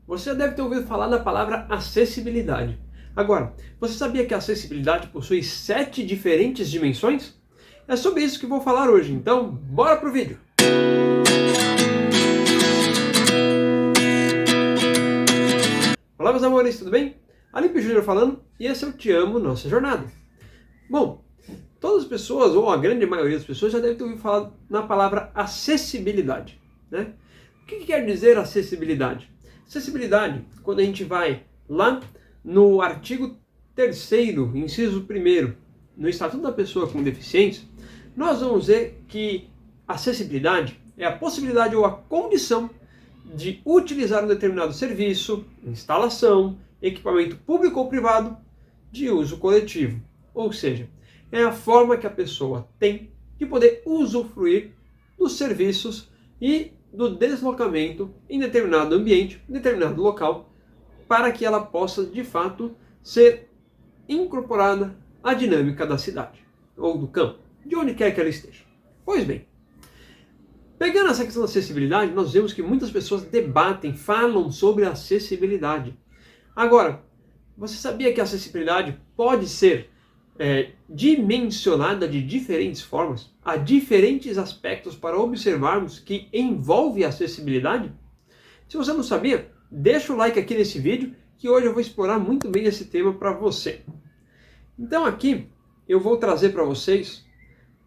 você já deve ter ouvido falar da palavra acessibilidade. Agora, você sabia que a acessibilidade possui 7 diferentes dimensões? É sobre isso que vou falar hoje, então bora pro vídeo! Olá meus amores, tudo bem? Alípio Júnior falando, e esse é o Te Amo Nossa Jornada. Bom, todas as pessoas, ou a grande maioria das pessoas, já devem ter ouvido falar na palavra acessibilidade, né? O que quer dizer acessibilidade? Acessibilidade, quando a gente vai lá no artigo 3º, inciso 1º, no Estatuto da Pessoa com Deficiência, nós vamos ver que acessibilidade é a possibilidade ou a condição de utilizar um determinado serviço, instalação, equipamento público ou privado de uso coletivo. Ou seja, é a forma que a pessoa tem de poder usufruir dos serviços e do deslocamento em determinado ambiente, em determinado local, para que ela possa, de fato, ser incorporada à dinâmica da cidade, ou do campo, de onde quer que ela esteja. Pois bem, pegando essa questão da acessibilidade, nós vemos que muitas pessoas debatem, falam sobre a acessibilidade. Agora, você sabia que a acessibilidade pode ser dimensionada de diferentes formas? Há diferentes aspectos para observarmos que envolve a acessibilidade? Se você não sabia, deixa o like aqui nesse vídeo, que hoje eu vou explorar muito bem esse tema para você. Então aqui eu vou trazer para vocês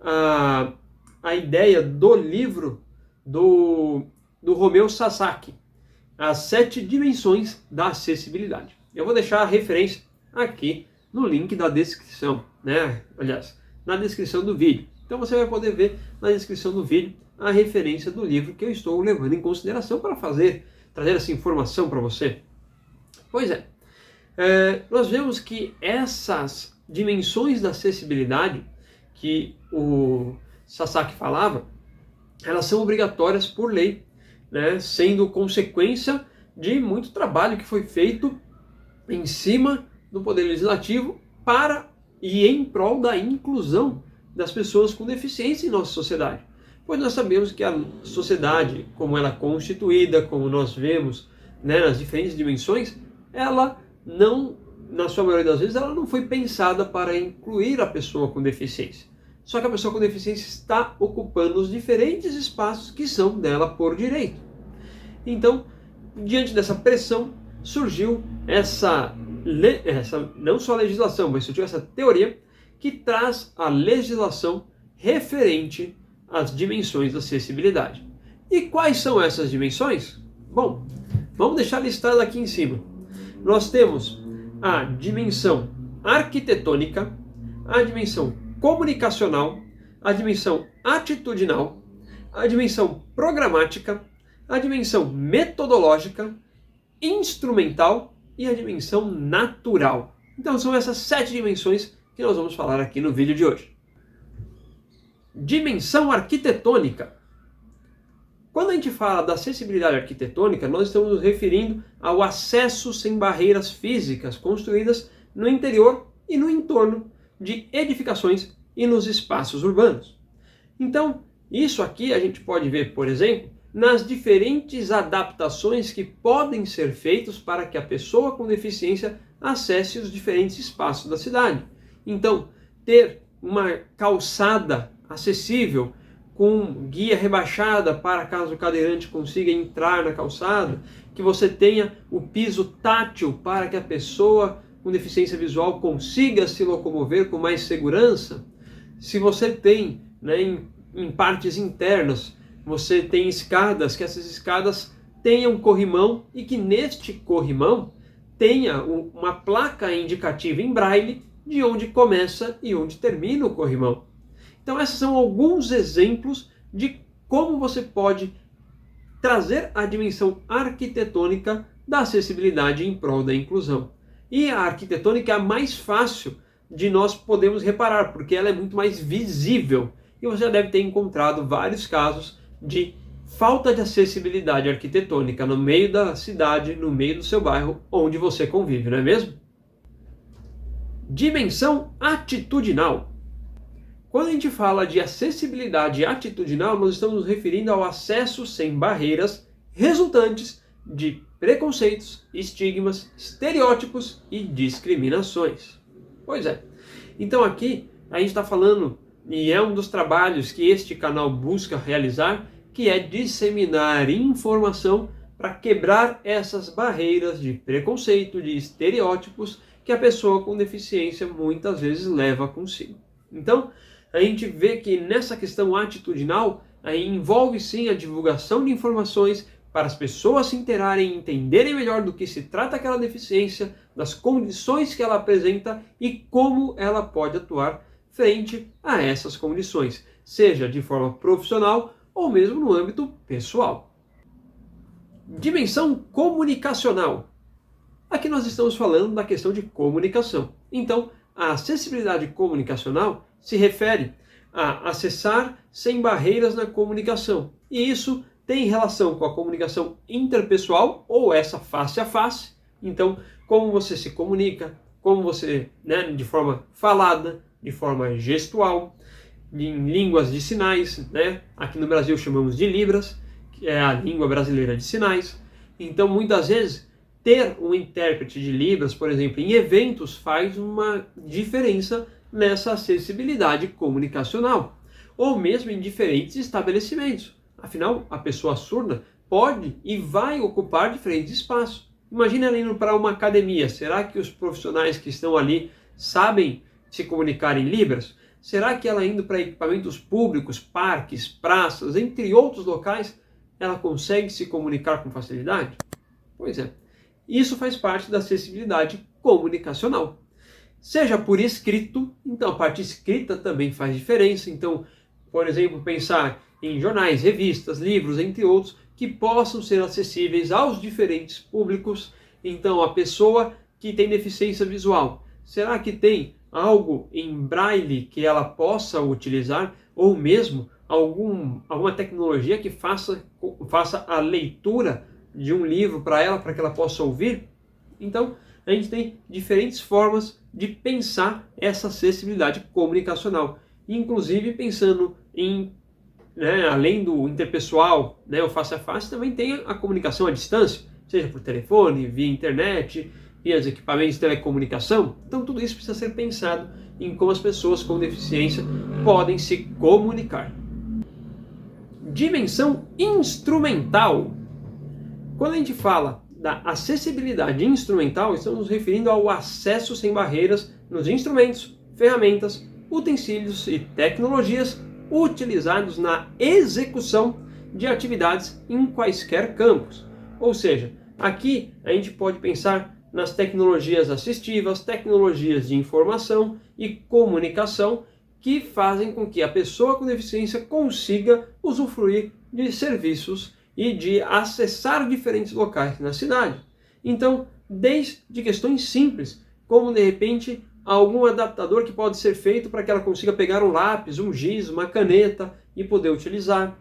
a ideia do livro do Romeu Sasaki, As 7 Dimensões da Acessibilidade. Eu vou deixar a referência aqui no link da descrição, né? Aliás, na descrição do vídeo. Então você vai poder ver na descrição do vídeo a referência do livro que eu estou levando em consideração para trazer essa informação para você. Pois é, nós vemos que essas dimensões da acessibilidade que o Sasaki falava, elas são obrigatórias por lei, né? Sendo consequência de muito trabalho que foi feito em cima do Poder Legislativo para e em prol da inclusão das pessoas com deficiência em nossa sociedade. Pois nós sabemos que a sociedade, como ela é constituída, como nós vemos, né, nas diferentes dimensões, ela não, na sua maioria das vezes, ela não foi pensada para incluir a pessoa com deficiência. Só que a pessoa com deficiência está ocupando os diferentes espaços que são dela por direito. Então, diante dessa pressão, surgiu não só a legislação, mas surgiu essa teoria que traz a legislação referente às dimensões da acessibilidade. E quais são essas dimensões? Bom, vamos deixar listado aqui em cima. Nós temos a dimensão arquitetônica, a dimensão comunicacional, a dimensão atitudinal, a dimensão programática, a dimensão metodológica, instrumental e a dimensão natural. Então são essas 7 dimensões que nós vamos falar aqui no vídeo de hoje. Dimensão arquitetônica. Quando a gente fala da acessibilidade arquitetônica, nós estamos nos referindo ao acesso sem barreiras físicas construídas no interior e no entorno de edificações e nos espaços urbanos. Então, isso aqui a gente pode ver, por exemplo, nas diferentes adaptações que podem ser feitas para que a pessoa com deficiência acesse os diferentes espaços da cidade. Então, ter uma calçada acessível com guia rebaixada para caso o cadeirante consiga entrar na calçada, que você tenha o piso tátil para que a pessoa com deficiência visual consiga se locomover com mais segurança. Se você tem, né, em partes internas, você tem escadas, que essas escadas tenham corrimão e que neste corrimão tenha uma placa indicativa em braille de onde começa e onde termina o corrimão. Então esses são alguns exemplos de como você pode trazer a dimensão arquitetônica da acessibilidade em prol da inclusão. E a arquitetônica é a mais fácil de nós podermos reparar, porque ela é muito mais visível. E você já deve ter encontrado vários casos de falta de acessibilidade arquitetônica no meio da cidade, no meio do seu bairro, onde você convive, não é mesmo? Dimensão atitudinal. Quando a gente fala de acessibilidade atitudinal, nós estamos nos referindo ao acesso sem barreiras resultantes de preconceitos, estigmas, estereótipos e discriminações. Pois é. Então aqui a gente está falando, e é um dos trabalhos que este canal busca realizar, que é disseminar informação para quebrar essas barreiras de preconceito, de estereótipos que a pessoa com deficiência muitas vezes leva consigo. Então, a gente vê que nessa questão atitudinal, aí envolve sim a divulgação de informações para as pessoas se interarem e entenderem melhor do que se trata aquela deficiência, das condições que ela apresenta e como ela pode atuar frente a essas condições, seja de forma profissional ou mesmo no âmbito pessoal. Dimensão comunicacional. Aqui nós estamos falando da questão de comunicação. Então, a acessibilidade comunicacional se refere a acessar sem barreiras na comunicação. E isso tem relação com a comunicação interpessoal, ou essa face a face. Então, como você se comunica, como você, de forma falada, de forma gestual, em línguas de sinais, aqui no Brasil chamamos de Libras, que é a língua brasileira de sinais. Então, muitas vezes, ter um intérprete de Libras, por exemplo, em eventos faz uma diferença nessa acessibilidade comunicacional, ou mesmo em diferentes estabelecimentos. Afinal, a pessoa surda pode e vai ocupar diferentes espaços. Imagina ela indo para uma academia. Será que os profissionais que estão ali sabem se comunicar em Libras? Será que ela indo para equipamentos públicos, parques, praças, entre outros locais, ela consegue se comunicar com facilidade? Pois é. Isso faz parte da acessibilidade comunicacional. Seja por escrito, então a parte escrita também faz diferença. Então, por exemplo, pensar em jornais, revistas, livros, entre outros, que possam ser acessíveis aos diferentes públicos. Então, a pessoa que tem deficiência visual, será que tem algo em braille que ela possa utilizar? Ou mesmo alguma tecnologia que faça a leitura de um livro para ela, para que ela possa ouvir? Então, a gente tem diferentes formas de pensar essa acessibilidade comunicacional, inclusive pensando em, além do interpessoal, o face a face, também tem a comunicação à distância, seja por telefone, via internet, via os equipamentos de telecomunicação. Então, tudo isso precisa ser pensado em como as pessoas com deficiência podem se comunicar. Dimensão instrumental. Quando a gente fala da acessibilidade instrumental, estamos nos referindo ao acesso sem barreiras nos instrumentos, ferramentas, utensílios e tecnologias utilizados na execução de atividades em quaisquer campos. Ou seja, aqui a gente pode pensar nas tecnologias assistivas, tecnologias de informação e comunicação que fazem com que a pessoa com deficiência consiga usufruir de serviços e de acessar diferentes locais na cidade. Então, desde questões simples, como de repente algum adaptador que pode ser feito para que ela consiga pegar um lápis, um giz, uma caneta e poder utilizar,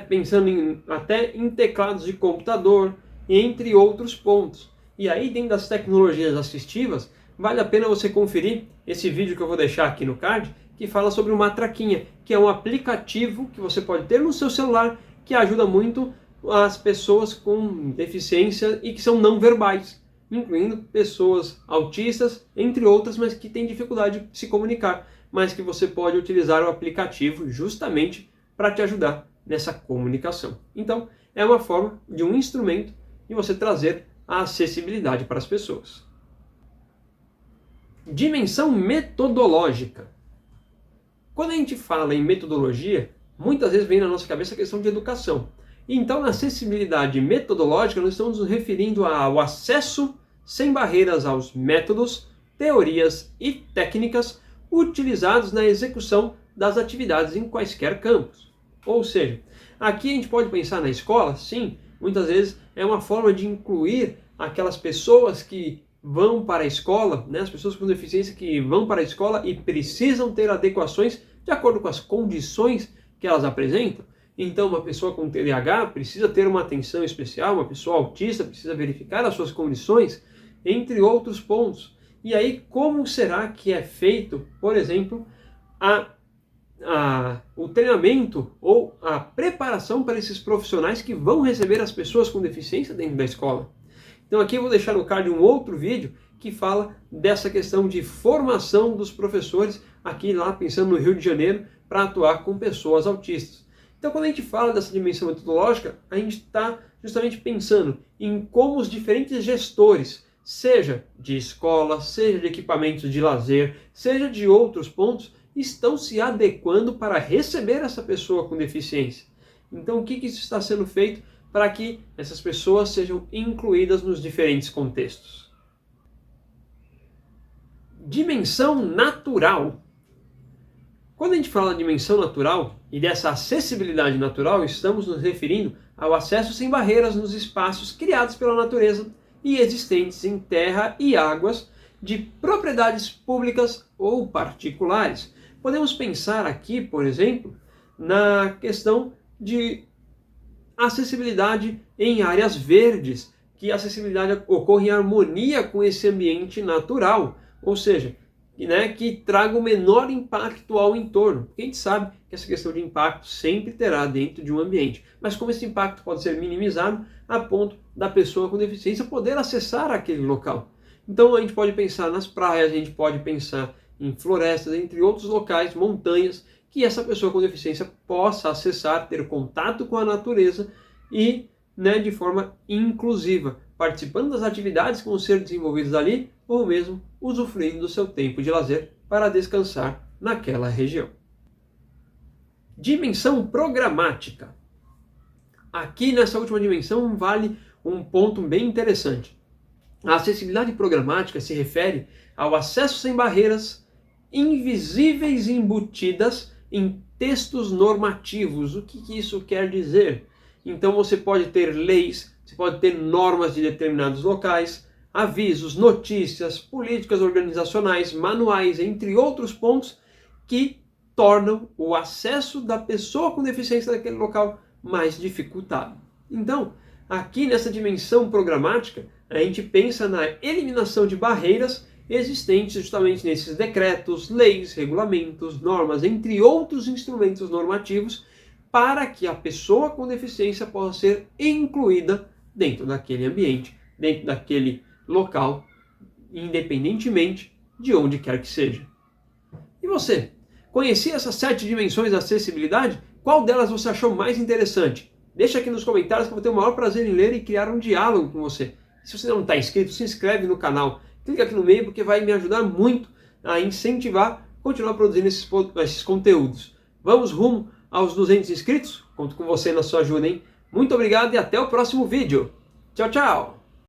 pensando até em teclados de computador, entre outros pontos. E aí, dentro das tecnologias assistivas, vale a pena você conferir esse vídeo que eu vou deixar aqui no card, que fala sobre uma Matraquinha, que é um aplicativo que você pode ter no seu celular, que ajuda muito as pessoas com deficiência e que são não verbais, incluindo pessoas autistas, entre outras, mas que têm dificuldade de se comunicar, mas que você pode utilizar o aplicativo justamente para te ajudar nessa comunicação. Então, é uma forma de um instrumento de você trazer a acessibilidade para as pessoas. Dimensão metodológica. Quando a gente fala em metodologia, muitas vezes vem na nossa cabeça a questão de educação. Então, na acessibilidade metodológica, nós estamos nos referindo ao acesso sem barreiras aos métodos, teorias e técnicas utilizados na execução das atividades em quaisquer campos. Ou seja, aqui a gente pode pensar na escola, sim, muitas vezes é uma forma de incluir aquelas pessoas que vão para a escola, as pessoas com deficiência que vão para a escola e precisam ter adequações de acordo com as condições que elas apresentam. Então, uma pessoa com TDAH precisa ter uma atenção especial, uma pessoa autista precisa verificar as suas condições, entre outros pontos. E aí, como será que é feito, por exemplo, o treinamento ou a preparação para esses profissionais que vão receber as pessoas com deficiência dentro da escola? Então aqui eu vou deixar no card um outro vídeo que fala dessa questão de formação dos professores aqui lá pensando no Rio de Janeiro para atuar com pessoas autistas. Então quando a gente fala dessa dimensão metodológica, a gente está justamente pensando em como os diferentes gestores, seja de escola, seja de equipamentos de lazer, seja de outros pontos, estão se adequando para receber essa pessoa com deficiência. Então o que isso está sendo feito para que essas pessoas sejam incluídas nos diferentes contextos? Dimensão natural. Quando a gente fala de dimensão natural e dessa acessibilidade natural, estamos nos referindo ao acesso sem barreiras nos espaços criados pela natureza e existentes em terra e águas de propriedades públicas ou particulares. Podemos pensar aqui, por exemplo, na questão de acessibilidade em áreas verdes, que a acessibilidade ocorre em harmonia com esse ambiente natural, ou seja, que traga o menor impacto ao entorno. Porque a gente sabe que essa questão de impacto sempre terá dentro de um ambiente, mas como esse impacto pode ser minimizado a ponto da pessoa com deficiência poder acessar aquele local. Então a gente pode pensar nas praias, a gente pode pensar em florestas, entre outros locais, montanhas, que essa pessoa com deficiência possa acessar, ter contato com a natureza e de forma inclusiva, participando das atividades que vão ser desenvolvidas ali, ou mesmo usufruindo do seu tempo de lazer para descansar naquela região. Dimensão programática. Aqui nessa última dimensão vale um ponto bem interessante. A acessibilidade programática se refere ao acesso sem barreiras invisíveis e embutidas em textos normativos. O que isso quer dizer? Então você pode ter leis, você pode ter normas de determinados locais, avisos, notícias, políticas organizacionais, manuais, entre outros pontos que tornam o acesso da pessoa com deficiência naquele local mais dificultado. Então, aqui nessa dimensão programática, a gente pensa na eliminação de barreiras existentes justamente nesses decretos, leis, regulamentos, normas, entre outros instrumentos normativos, para que a pessoa com deficiência possa ser incluída dentro daquele ambiente, dentro daquele local, independentemente de onde quer que seja. E você? Conhecia essas 7 dimensões da acessibilidade? Qual delas você achou mais interessante? Deixa aqui nos comentários que eu vou ter o maior prazer em ler e criar um diálogo com você. Se você não está inscrito, se inscreve no canal. Clica aqui no meio porque vai me ajudar muito a incentivar a continuar produzindo esses conteúdos. Vamos rumo aos 200 inscritos? Conto com você na sua ajuda, hein? Muito obrigado e até o próximo vídeo. Tchau, tchau!